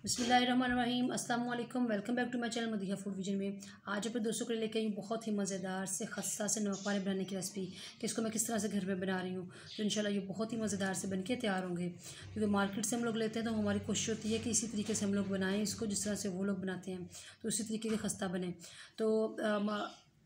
बिस्मिल्लाहिर्रहमानिर्रहीम अस्सलाम वालेकुम। Welcome back to my channel Madiha food vision में। आज अपने दोस्तों के लिए लेके आई हूँ बहुत ही मज़ेदार से खस्ता से नमक पानी बनाने की रेसिपी कि इसको मैं किस तरह से घर में बना रही हूँ। तो इंशाल्लाह ये बहुत ही मज़ेदार से बन के तैयार होंगे, क्योंकि मार्केट से हम लोग लेते हैं तो हमारी कोशिश होती है कि इसी तरीके से हम लोग बनाएं इसको जिस तरह से वो लोग बनाते हैं, तो उसी तरीके का खस्ता बने। तो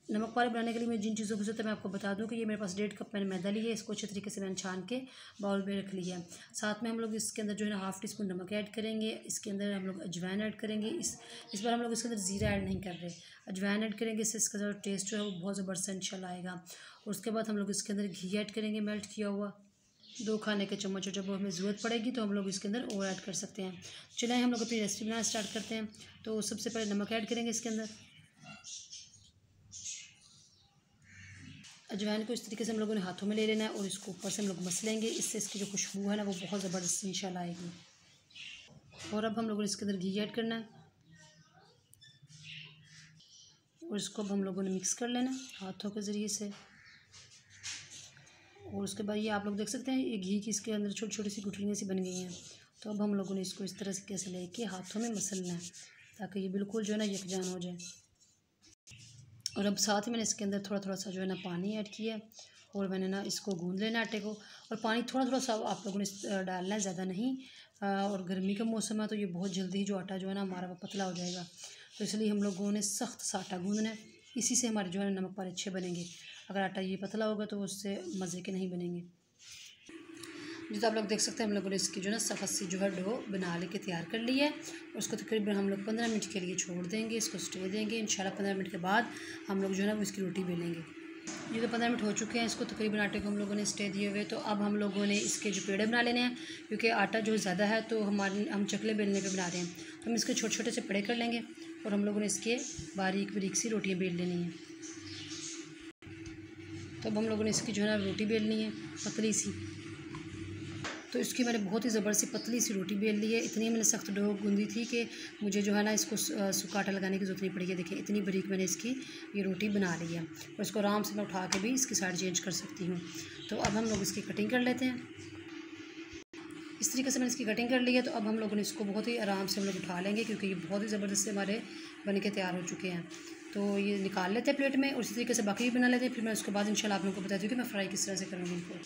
नमक पानी बनाने के लिए मैं जिन चीज़ों की ज़रूरत है मैं आपको बता दूं कि ये मेरे पास 1.5 कप मैंने मैदा लिया है। इसको अच्छे तरीके से मैंने छान के बाउल में रख लिया है। साथ में हम लोग इसके अंदर जो है ना 1/2 टीस्पून नमक ऐड करेंगे। इसके अंदर हम लोग अजवाइन ऐड करेंगे। इस बार हम लोग इसके अंदर ज़ीरा ऐड नहीं कर रहे, अजवाइन ऐड करेंगे। इससे इसका जो टेस्ट जो है वो बहुत ज़बरदस्त इंशाल्लाह आएगा। और उसके बाद हम लोग इसके अंदर घी ऐड करेंगे, मेल्ट किया हुआ 2 खाने के चम्मच। और जब हमें ज़रूरत पड़ेगी तो हम लोग इसके अंदर और ऐड कर सकते हैं। चलिए हम लोग अपनी रेसिपी बनाना स्टार्ट करते हैं। तो सबसे पहले नमक ऐड करेंगे इसके अंदर। अजवाइन को इस तरीके से हम लोगों ने हाथों में ले लेना है और इसको ऊपर से हम लोग मस लेंगे। इससे इसकी जो खुशबू है ना वो बहुत ज़बरदस्त इंशाल्लाह आएगी। और अब हम लोगों ने इसके अंदर घी ऐड करना है और इसको अब हम लोगों ने मिक्स कर लेना है हाथों के ज़रिए से। और उसके बाद ये आप लोग देख सकते हैं ये घी की इसके अंदर छोटी छोटी सी गुठलियाँ सी बन गई हैं। तो अब हम लोगों ने इसको इस तरह से कैसे लेके हाथों में मसलना है ताकि ये बिल्कुल जो है ना यकजान हो जाए। और अब साथ ही मैंने इसके अंदर थोड़ा थोड़ा सा जो है ना पानी ऐड किया है और मैंने ना इसको गूंद लेना आटे को। और पानी थोड़ा थोड़ा सा आप लोगों ने डालना है, ज़्यादा नहीं। और गर्मी का मौसम है तो ये बहुत जल्दी जो आटा जो है ना हमारा वो पतला हो जाएगा। तो इसलिए हम लोगों ने सख्त सा आटा गूंदना है। इसी से हमारे जो है नमक पारे अच्छे बनेंगे। अगर आटा ये पतला होगा तो उससे मज़े के नहीं बनेंगे। जो तो आप लोग देख सकते हैं हम लोगों ने इसकी जो है ना सख्त सी जो है डो बना लेके तैयार कर ली है। और उसको तकरीबन हम लोग 15 मिनट के लिए छोड़ देंगे, इसको स्टे देंगे। इंशाल्लाह 15 मिनट के बाद हम लोग जो है ना वो इसकी रोटी बेलेंगे। ये तो 15 मिनट हो चुके हैं, इसको तकरीबन आटे को हम लोगों ने स्टे दिए हुए। तो अब हम लोगों ने इसके जो पेड़े बना लेने हैं, क्योंकि आटा जो ज़्यादा है तो हम चकले बेलने पे बना रहे हैं। तो हम इसके छोटे छोटे से पेड़े कर लेंगे और हम लोगों ने इसके बारीक बारीक सी रोटियाँ बेल लेनी हैं। तो अब हम लोगों ने इसकी जो है ना रोटी बेलनी है पतली सी। तो इसकी मैंने बहुत ही ज़बरदस्त पतली सी रोटी बेल ली है। इतनी मैंने सख्त डो गूंदी थी कि मुझे जो है ना इसको सूखा आटा लगाने की ज़रूरत नहीं पड़ी है। देखिए इतनी बारीक मैंने इसकी ये रोटी बना ली है। और इसको आराम से मैं उठा के भी इसकी साइड चेंज कर सकती हूँ। तो अब हम लोग इसकी कटिंग कर लेते हैं। इस तरीके से मैंने इसकी कटिंग कर ली है। तो अब हम लोगों ने इसको बहुत ही आराम से हम लोग उठा लेंगे, क्योंकि ये बहुत ही ज़बरदस्त से हमारे बन के तैयार हो चुके हैं। तो ये निकाल लेते हैं प्लेट में और इसी तरीके से बाकी भी बना लेते हैं। फिर मैं उसके बाद इंशाल्लाह आप लोगों को बताती हूँ कि मैं फ्राई किस तरह से करूँगी इनको।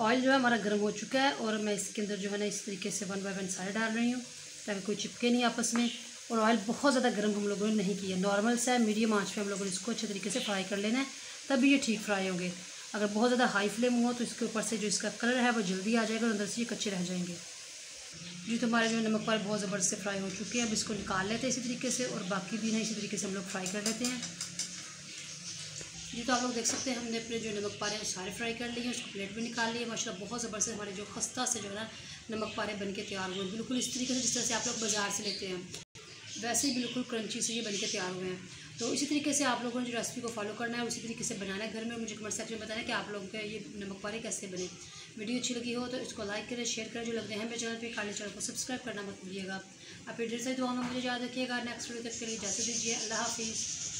ऑयल जो है हमारा गर्म हो चुका है और मैं इसके अंदर जो है ना इस तरीके से 1 बाय 1 सारे डाल रही हूँ ताकि कोई चिपके नहीं आपस में। और ऑयल बहुत ज़्यादा गर्म हम लोगों ने नहीं किया, नॉर्मल सा मीडियम आंच पे हम लोगों ने इसको अच्छे तरीके से फ्राई कर लेना है, तभी ये ठीक फ्राई होंगे। अगर बहुत ज़्यादा हाई फ्लेम हुआ तो इसके ऊपर से जो इसका कलर है वो जल्दी आ जाएगा और अंदर से ये कच्चे रह जाएंगे। जी तो हमारे जो नमक पारे बहुत ज़बरदस्त से फ्राई हो चुके हैं। अब इसको निकाल लेते हैं इसी तरीके से और बाकी भी ना इसी तरीके से हम लोग फ्राई कर लेते हैं। जी तो आप लोग देख सकते हैं हमने अपने जो नमक पारे हैं सारे फ्राई कर लिए हैं, उसको प्लेट में निकाल लिए। माशाल्लाह बहुत ज़बरदस्त हमारे जो खस्ता से जो है ना नमक पारे बन के तैयार हुए, बिल्कुल इस तरीके से जिस तरह से आप लोग बाज़ार से लेते हैं वैसे ही बिल्कुल क्रंची से ये बन के तैयार हुए हैं। तो इसी तरीके से आप लोगों ने जो रेसिपी को फॉलो करना है उसी तरीके से बनाना है घर में। मुझे कमेंट सेक्शन में बताना है कि आप लोगों के ये नमक पारे कैसे बने। वीडियो अच्छी लगी हो तो इसको लाइक करें, शेयर करें। जो लगते हैं मेरे चैनल पर खाली चैनल को सब्सक्राइब करना मत भूलिएगा। आप ढेर सारी दुआ में मुझे याद रखिएगा। नेक्स्ट वीडियो तक के लिए इजाज़त दीजिए। अल्लाह हाफिज़।